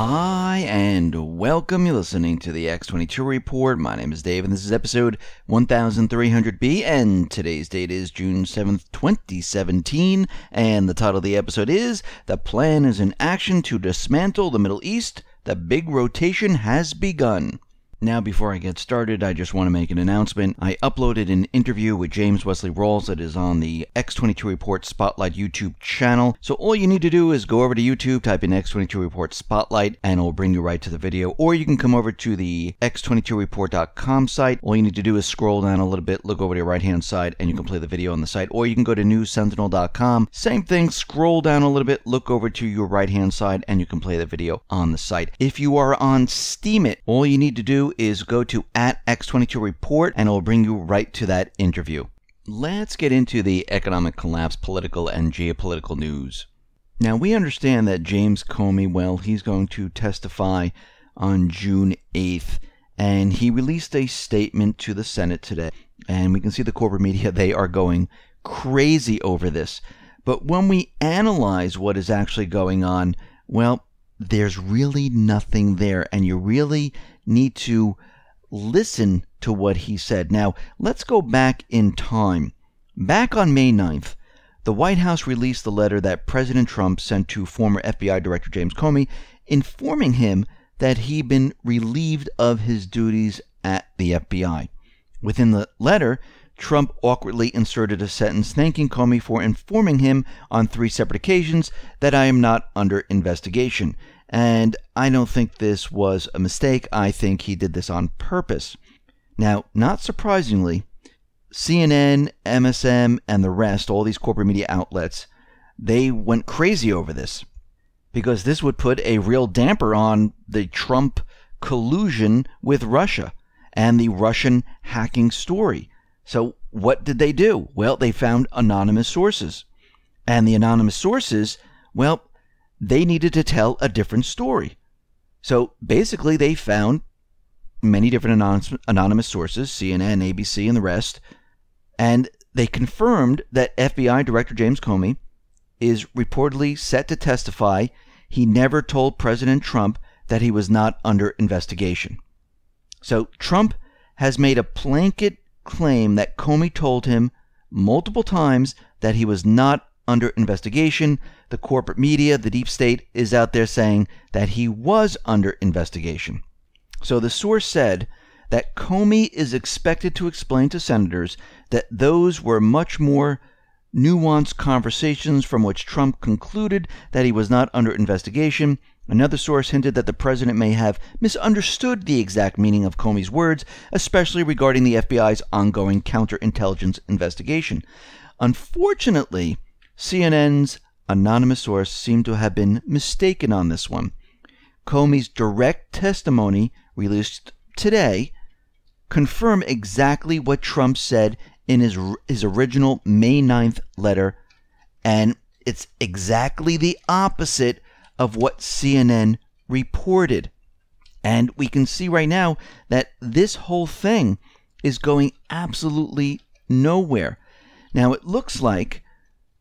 Hi and welcome. You're listening to the X22 Report. My name is Dave and this is episode 1300B and today's date is June 7th, 2017 and the title of the episode is The Plan is in Action to Dismantle the Middle East. The Big Rotation Has Begun. Now, before I get started, I just want to make an announcement. I uploaded an interview with James Wesley Rawls that is on the X22 Report Spotlight YouTube channel. So all you need to do is go over to YouTube, type in X22 Report Spotlight, and it'll bring you right to the video. Or you can come over to the X22Report.com site. All you need to do is scroll down a little bit, look over to your right-hand side, and you can play the video on the site. Or you can go to NewsSentinel.com. Same thing, scroll down a little bit, look over to your right-hand side, and you can play the video on the site. If you are on Steemit, all you need to do is go to @X22 Report and it'll bring you right to that interview. Let's get into the economic collapse, political and geopolitical news. Now, we understand that James Comey, well, he's going to testify on June 8th, and he released a statement to the Senate today. And we can see the corporate media, they are going crazy over this. But when we analyze what is actually going on, well, there's really nothing there, and you really need to listen to what he said. Now, let's go back in time. Back on May 9th, the White House released the letter that President Trump sent to former FBI Director James Comey, informing him that he'd been relieved of his duties at the FBI. Within the letter, Trump awkwardly inserted a sentence thanking Comey for informing him on 3 separate occasions that I am not under investigation. And I don't think this was a mistake. I think he did this on purpose. Now, not surprisingly, CNN, MSM, and the rest, all these corporate media outlets, they went crazy over this because this would put a real damper on the Trump collusion with Russia and the Russian hacking story. So what did they do? Well, they found anonymous sources. And the anonymous sources, well, they needed to tell a different story. So basically, they found many different anonymous sources, CNN, ABC, and the rest, and they confirmed that FBI Director James Comey is reportedly set to testify he never told President Trump that he was not under investigation. So Trump has made a blanket claim that Comey told him multiple times that he was not under investigation. The corporate media, the deep state, is out there saying that he was under investigation. So the source said that Comey is expected to explain to senators that those were much more nuanced conversations from which Trump concluded that he was not under investigation. Another source hinted that the president may have misunderstood the exact meaning of Comey's words, especially regarding the FBI's ongoing counterintelligence investigation. Unfortunately, CNN's anonymous source seemed to have been mistaken on this one. Comey's direct testimony, released today, confirmed exactly what Trump said in his original May 9th letter, and it's exactly the opposite of what CNN reported. And we can see right now that this whole thing is going absolutely nowhere. Now, it looks like,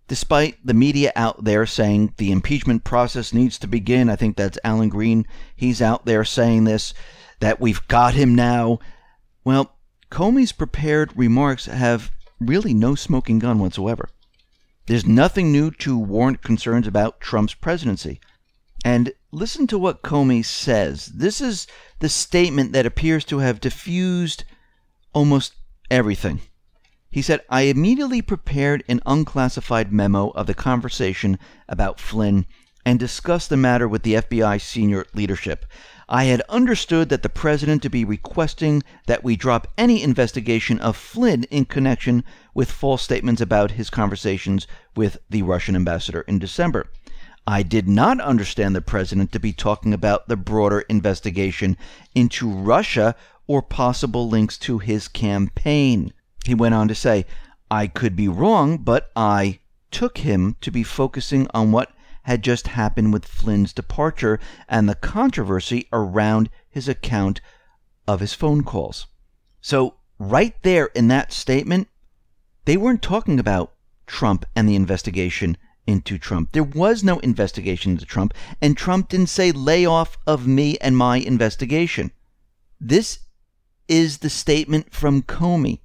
despite the media out there saying the impeachment process needs to begin, I think that's Alan Green, he's out there saying this, that we've got him now. Well, Comey's prepared remarks have really no smoking gun whatsoever. There's nothing new to warrant concerns about Trump's presidency. And listen to what Comey says. This is the statement that appears to have diffused almost everything. He said, I immediately prepared an unclassified memo of the conversation about Flynn and discussed the matter with the FBI senior leadership. I had understood that the president to be requesting that we drop any investigation of Flynn in connection with false statements about his conversations with the Russian ambassador in December. I did not understand the president to be talking about the broader investigation into Russia or possible links to his campaign. He went on to say, I could be wrong, but I took him to be focusing on what had just happened with Flynn's departure and the controversy around his account of his phone calls. So right there in that statement, they weren't talking about Trump and the investigation into Trump. There was no investigation into Trump, and Trump didn't say, lay off of me and my investigation. This is the statement from Comey.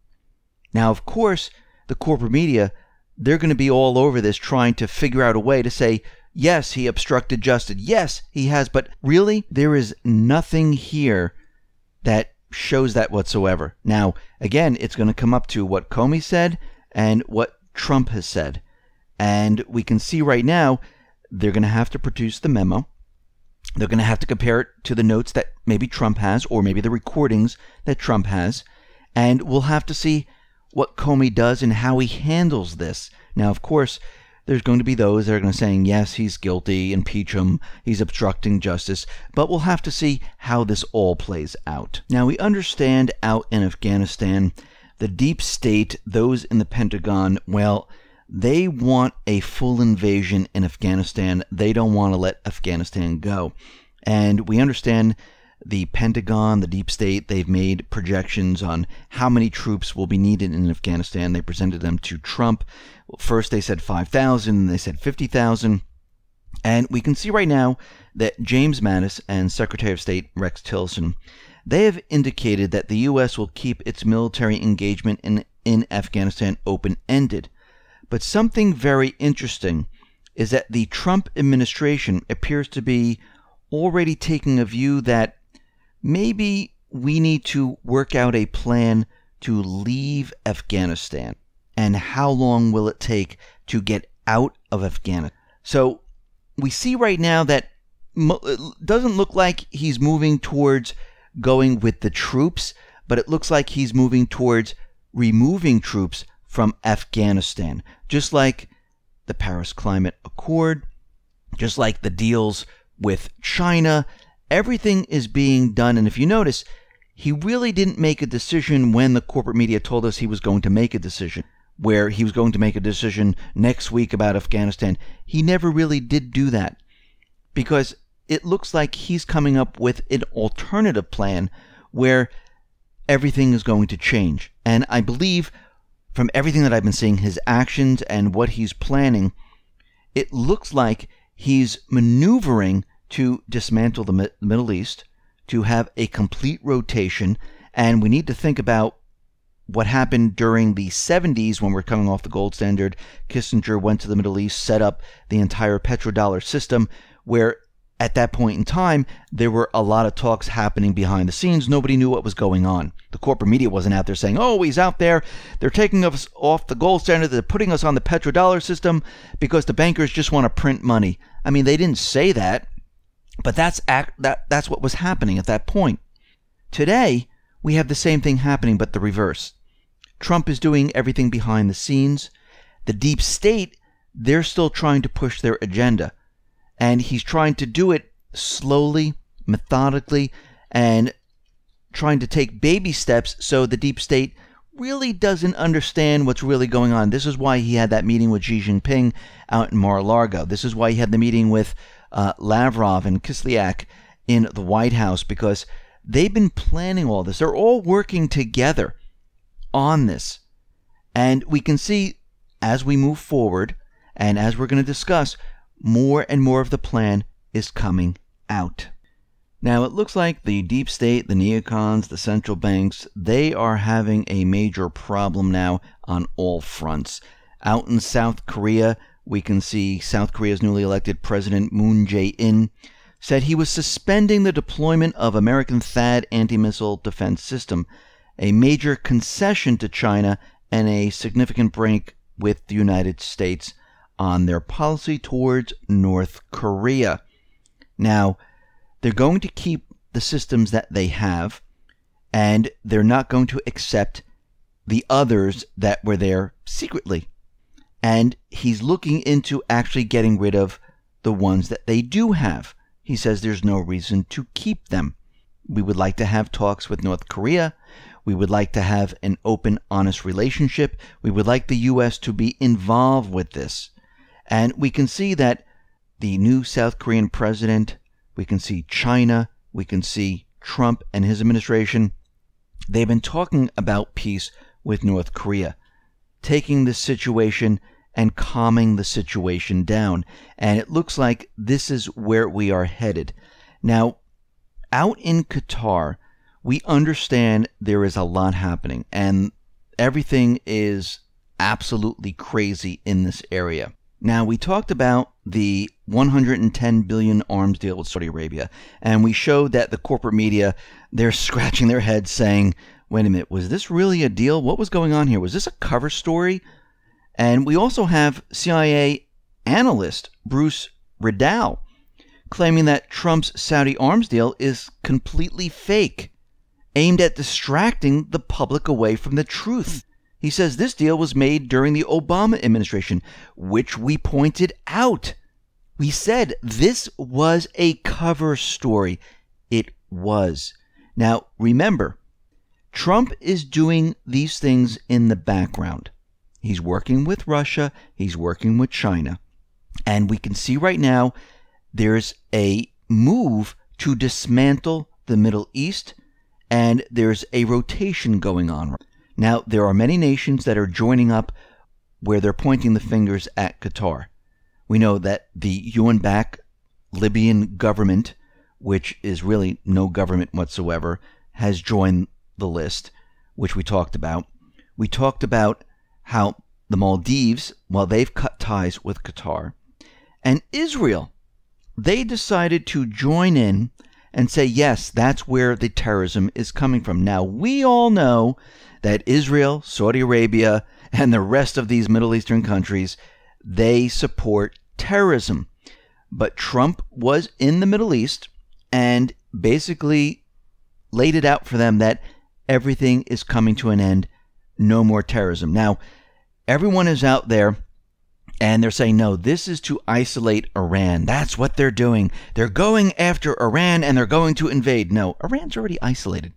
Now, of course, the corporate media, they're going to be all over this, trying to figure out a way to say, yes, he obstructed justice. Yes, he has. But really, there is nothing here that shows that whatsoever. Now, again, it's going to come up to what Comey said and what Trump has said. And we can see right now, they're going to have to produce the memo. They're going to have to compare it to the notes that maybe Trump has, or maybe the recordings that Trump has. And we'll have to see what Comey does and how he handles this. Now, of course, there's going to be those that are going to say, yes, he's guilty, impeach him, he's obstructing justice. But we'll have to see how this all plays out. Now, we understand out in Afghanistan, the deep state, those in the Pentagon, well, they want a full invasion in Afghanistan. They don't want to let Afghanistan go. And we understand the Pentagon, the deep state, they've made projections on how many troops will be needed in Afghanistan. They presented them to Trump. First they said 5,000, then they said 50,000. And we can see right now that James Mattis and Secretary of State Rex Tillerson, they have indicated that the U.S. will keep its military engagement in Afghanistan open-ended. But something very interesting is that the Trump administration appears to be already taking a view that maybe we need to work out a plan to leave Afghanistan. And how long will it take to get out of Afghanistan? So we see right now that it doesn't look like he's moving towards going with the troops, but it looks like he's moving towards removing troops from Afghanistan, just like the Paris Climate Accord, just like the deals with China. Everything is being done, and if you notice, he really didn't make a decision when the corporate media told us he was going to make a decision, where he was going to make a decision next week about Afghanistan. He never really did do that, because it looks like he's coming up with an alternative plan where everything is going to change. And I believe, from everything that I've been seeing, his actions and what he's planning, it looks like he's maneuvering to dismantle the Middle East, to have a complete rotation. And we need to think about what happened during the 70s when we're coming off the gold standard. Kissinger went to the Middle East, set up the entire petrodollar system, where at that point in time, there were a lot of talks happening behind the scenes. Nobody knew what was going on. The corporate media wasn't out there saying, oh, he's out there, they're taking us off the gold standard, they're putting us on the petrodollar system because the bankers just want to print money. I mean, they didn't say that, but that's what was happening at that point. Today, we have the same thing happening, but the reverse. Trump is doing everything behind the scenes. The deep state, they're still trying to push their agenda. And he's trying to do it slowly, methodically, and trying to take baby steps so the deep state really doesn't understand what's really going on. This is why he had that meeting with Xi Jinping out in Mar-a-Lago. This is why he had the meeting with Lavrov and Kislyak in the White House, because they've been planning all this. They're all working together on this. And we can see, as we move forward, and as we're going to discuss, more and more of the plan is coming out. Now, it looks like the deep state, the neocons, the central banks, they are having a major problem now on all fronts. Out in South Korea, we can see South Korea's newly elected President Moon Jae-in said he was suspending the deployment of American THAAD anti-missile defense system, a major concession to China and a significant break with the United States on their policy towards North Korea. Now, they're going to keep the systems that they have, and they're not going to accept the others that were there secretly. And he's looking into actually getting rid of the ones that they do have. He says there's no reason to keep them. We would like to have talks with North Korea. We would like to have an open, honest relationship. We would like the U.S. to be involved with this. And we can see that the new South Korean president, we can see China, we can see Trump and his administration, they've been talking about peace with North Korea, taking this situation and calming the situation down. And it looks like this is where we are headed. Now, out in Qatar, we understand there is a lot happening, and everything is absolutely crazy in this area. Now, we talked about the $110 billion arms deal with Saudi Arabia, and we showed that the corporate media, they're scratching their heads saying, wait a minute, was this really a deal? What was going on here? Was this a cover story? And we also have CIA analyst Bruce Riddell claiming that Trump's Saudi arms deal is completely fake, aimed at distracting the public away from the truth. He says this deal was made during the Obama administration, which we pointed out. We said this was a cover story. It was. Now, remember, Trump is doing these things in the background. He's working with Russia. He's working with China. And we can see right now there's a move to dismantle the Middle East, and there's a rotation going on. Now, there are many nations that are joining up where they're pointing the fingers at Qatar. We know that the UN-backed Libyan government, which is really no government whatsoever, has joined the list, which we talked about. We talked about how the Maldives, well, they've cut ties with Qatar. And Israel, they decided to join in and say, yes, that's where the terrorism is coming from. Now, we all know that Israel, Saudi Arabia, and the rest of these Middle Eastern countries, they support terrorism. But Trump was in the Middle East and basically laid it out for them that everything is coming to an end, no more terrorism. Now, everyone is out there and they're saying, no, this is to isolate Iran. That's what they're doing. They're going after Iran and they're going to invade. No, Iran's already isolated.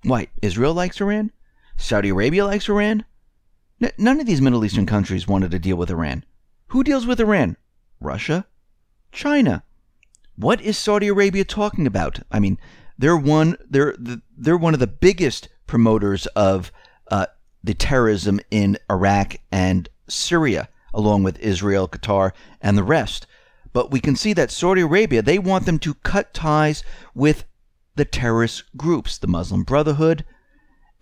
Why? Israel likes Iran? Saudi Arabia likes Iran? None of these Middle Eastern countries wanted to deal with Iran. Who deals with Iran? Russia? China? What is Saudi Arabia talking about? I mean, they're one of the biggest promoters of the terrorism in Iraq and Syria, along with Israel, Qatar, and the rest. But we can see that Saudi Arabia, they want them to cut ties with the terrorist groups, the Muslim Brotherhood,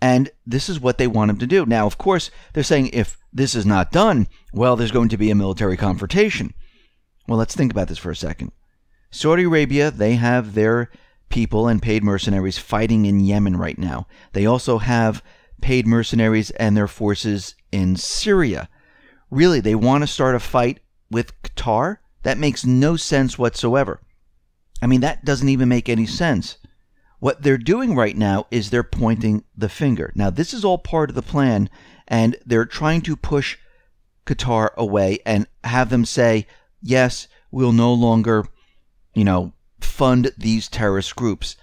and this is what they want them to do. Now, of course, they're saying if this is not done, well, there's going to be a military confrontation. Well, let's think about this for a second. Saudi Arabia, they have their people and paid mercenaries fighting in Yemen right now. They also have paid mercenaries and their forces in Syria. Really, they want to start a fight with Qatar? That makes no sense whatsoever. I mean, that doesn't even make any sense. What they're doing right now is they're pointing the finger. Now, this is all part of the plan, and they're trying to push Qatar away and have them say, yes, we'll no longer, fund these terrorist groups.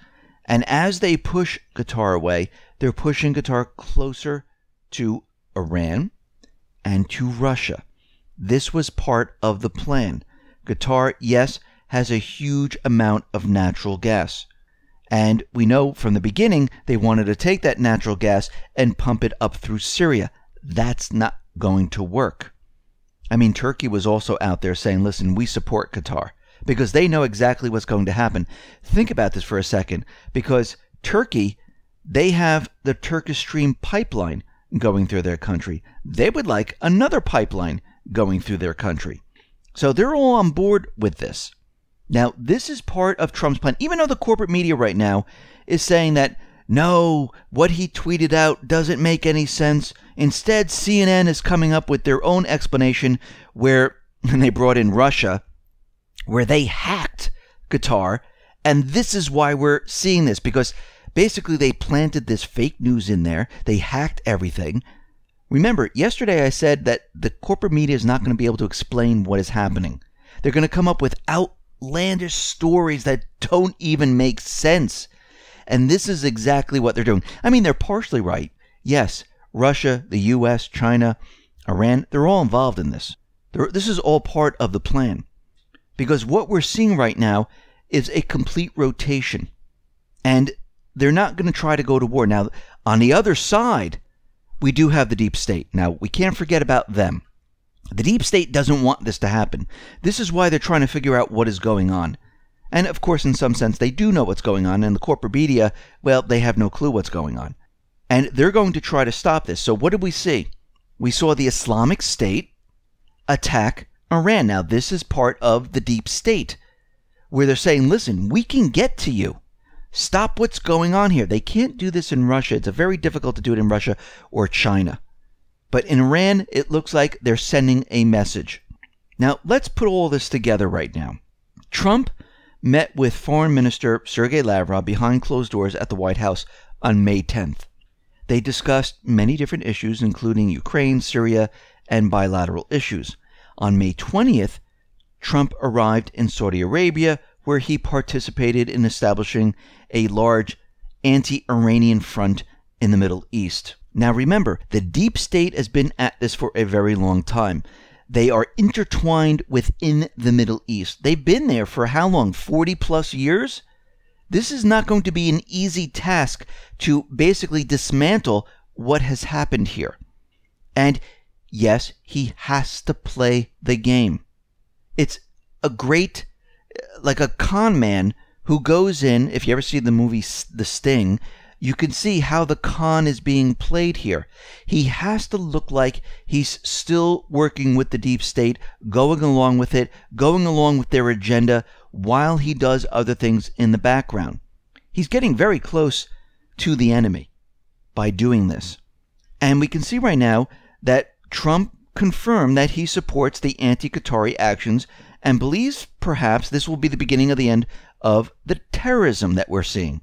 And as they push Qatar away, they're pushing Qatar closer to Iran and to Russia. This was part of the plan. Qatar, yes, has a huge amount of natural gas. And we know from the beginning they wanted to take that natural gas and pump it up through Syria. That's not going to work. I mean, Turkey was also out there saying, listen, we support Qatar, because they know exactly what's going to happen. Think about this for a second, because Turkey, they have the Turkish Stream pipeline going through their country. They would like another pipeline going through their country. So they're all on board with this. Now, this is part of Trump's plan, even though the corporate media right now is saying that, no, what he tweeted out doesn't make any sense. Instead, CNN is coming up with their own explanation where, and they brought in Russia, where they hacked Qatar. And this is why we're seeing this, because basically they planted this fake news in there. They hacked everything. Remember, yesterday I said that the corporate media is not going to be able to explain what is happening. They're going to come up with outlandish stories that don't even make sense. And this is exactly what they're doing. I mean, they're partially right. Yes, Russia, the U.S., China, Iran, they're all involved in this. This is all part of the plan. Because what we're seeing right now is a complete rotation. And they're not going to try to go to war. Now, on the other side, we do have the deep state. Now, we can't forget about them. The deep state doesn't want this to happen. This is why they're trying to figure out what is going on. And of course, in some sense, they do know what's going on, and the corporate media, well, they have no clue what's going on. And they're going to try to stop this. So what did we see? We saw the Islamic State attack Iran. Now, this is part of the deep state, where they're saying, listen, we can get to you. Stop what's going on here. They can't do this in Russia. It's very difficult to do it in Russia or China. But in Iran, it looks like they're sending a message. Now, let's put all this together right now. Trump met with Foreign Minister Sergei Lavrov behind closed doors at the White House on May 10th. They discussed many different issues, including Ukraine, Syria, and bilateral issues. On May 20th, Trump arrived in Saudi Arabia, where he participated in establishing a large anti-Iranian front in the Middle East. Now remember, the deep state has been at this for a very long time. They are intertwined within the Middle East. They've been there for how long? 40 plus years? This is not going to be an easy task to basically dismantle what has happened here. And yes, he has to play the game. It's a great, like a con man who goes in. If you ever see the movie The Sting, you can see how the con is being played here. He has to look like he's still working with the deep state, going along with it, going along with their agenda while he does other things in the background. He's getting very close to the enemy by doing this. And we can see right now that Trump confirmed that he supports the anti-Qatari actions and believes perhaps this will be the beginning of the end of the terrorism that we're seeing.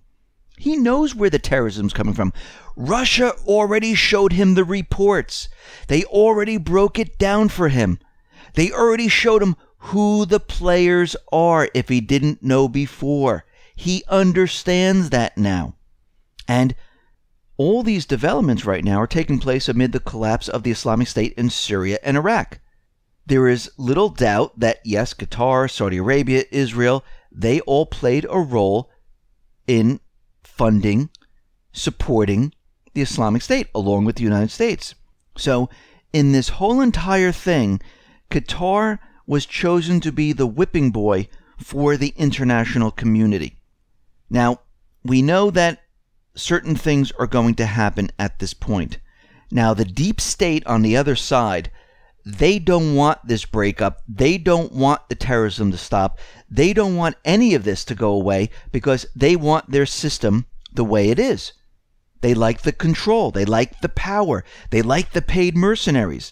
He knows where the terrorism's coming from. Russia already showed him the reports. They already broke it down for him. They already showed him who the players are if he didn't know before. He understands that now. And all these developments right now are taking place amid the collapse of the Islamic State in Syria and Iraq. There is little doubt that, yes, Qatar, Saudi Arabia, Israel, they all played a role in funding, supporting the Islamic State, along with the United States. So, in this whole entire thing, Qatar was chosen to be the whipping boy for the international community. Now, we know that certain things are going to happen at this point. Now, the deep state on the other side, they don't want this breakup. They don't want the terrorism to stop. They don't want any of this to go away because they want their system the way it is. They like the control. They like the power. They like the paid mercenaries.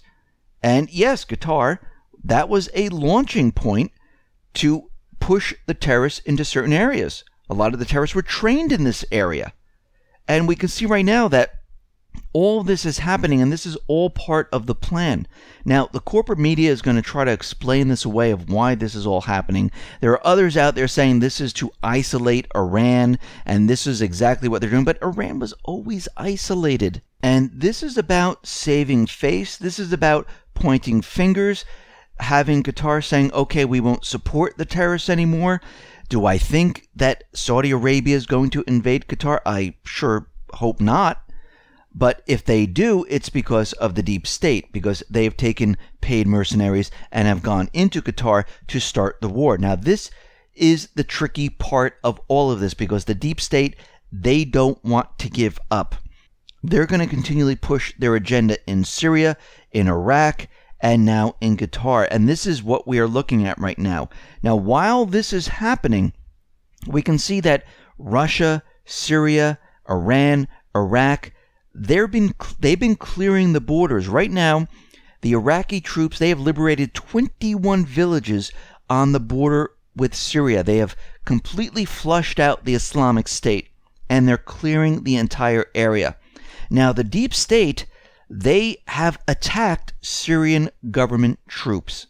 And yes, Qatar, that was a launching point to push the terrorists into certain areas. A lot of the terrorists were trained in this area. And we can see right now that all this is happening, and this is all part of the plan. Now, the corporate media is going to try to explain this away of why this is all happening. There are others out there saying this is to isolate Iran, and this is exactly what they're doing. But Iran was always isolated. And this is about saving face. This is about pointing fingers, having Qatar saying, okay, we won't support the terrorists anymore. Do I think that Saudi Arabia is going to invade Qatar? I sure hope not. But if they do, it's because of the deep state, because they've taken paid mercenaries and have gone into Qatar to start the war. Now, this is the tricky part of all of this, because the deep state, they don't want to give up. They're going to continually push their agenda in Syria, in Iraq, and now in Qatar. And this is what we are looking at right now. Now, while this is happening, we can see that Russia, Syria, Iran, Iraq, they've been clearing the borders. Right now, the Iraqi troops, they have liberated 21 villages on the border with Syria. They have completely flushed out the Islamic State, and they're clearing the entire area. Now, the deep state, they have attacked Syrian government troops.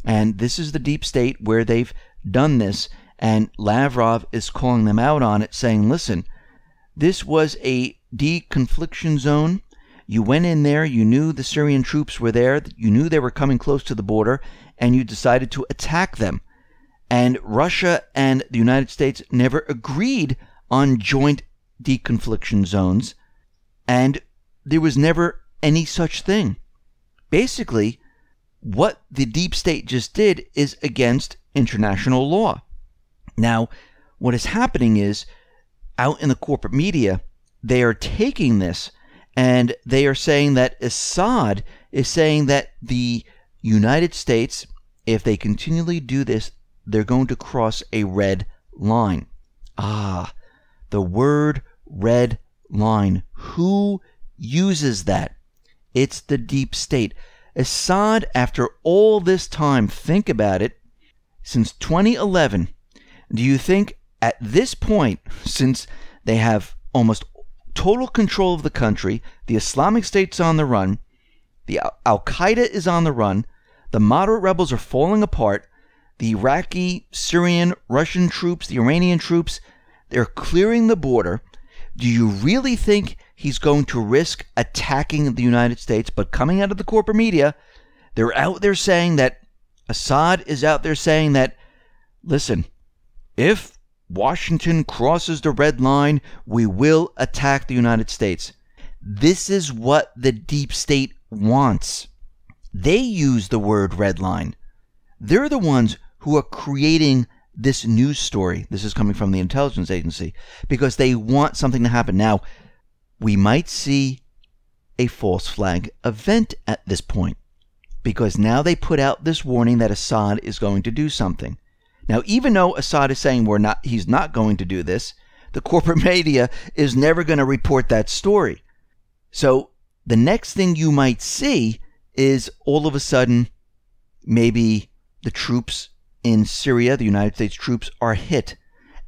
And this is the deep state where they've done this. And Lavrov is calling them out on it, saying, listen, this was a deconfliction zone. You went in there, you knew the Syrian troops were there, you knew they were coming close to the border, and you decided to attack them. And Russia and the United States never agreed on joint deconfliction zones, and there was never any such thing. Basically, what the deep state just did is against international law. Now, what is happening is, out in the corporate media, they are taking this and they are saying that Assad is saying that the United States, if they continually do this, they're going to cross a red line. Ah, the word red line. Who uses that? It's the deep state. Assad, after all this time, think about it, since 2011, do you think at this point, since they have almost total control of the country, the Islamic State's on the run, the Al-Qaeda is on the run, the moderate rebels are falling apart, the Iraqi, Syrian, Russian troops, the Iranian troops, they're clearing the border. Do you really think he's going to risk attacking the United States? But coming out of the corporate media, they're out there saying that Assad is out there saying that, listen, if Washington crosses the red line, we will attack the United States. This is what the deep state wants. They use the word red line. They're the ones who are creating this news story. This is coming from the intelligence agency because they want something to happen. Now, we might see a false flag event at this point because now they put out this warning that Assad is going to do something. Now, even though Assad is saying he's not going to do this, the corporate media is never going to report that story. So the next thing you might see is all of a sudden maybe the troops in Syria, the United States troops, are hit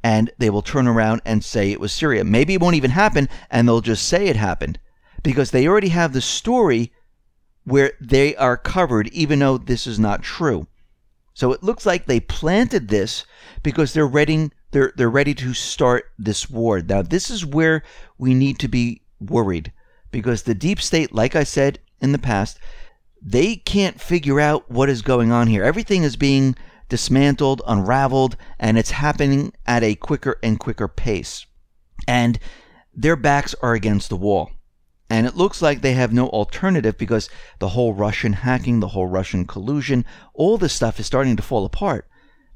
and they will turn around and say it was Syria. Maybe it won't even happen and they'll just say it happened because they already have the story where they are covered even though this is not true. So it looks like they planted this because they're ready to start this war. Now, this is where we need to be worried because the deep state, like I said in the past, they can't figure out what is going on here. Everything is being dismantled, unraveled, and it's happening at a quicker and quicker pace. And their backs are against the wall. And it looks like they have no alternative because the whole Russian hacking, the whole Russian collusion, all this stuff is starting to fall apart.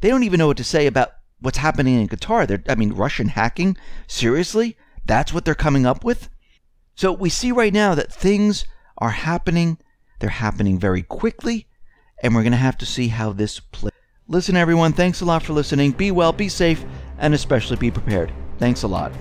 They don't even know what to say about what's happening in Qatar. Russian hacking? Seriously? That's what they're coming up with? So we see right now that things are happening. They're happening very quickly. And we're going to have to see how this plays. Listen, everyone, thanks a lot for listening. Be well, be safe, and especially be prepared. Thanks a lot.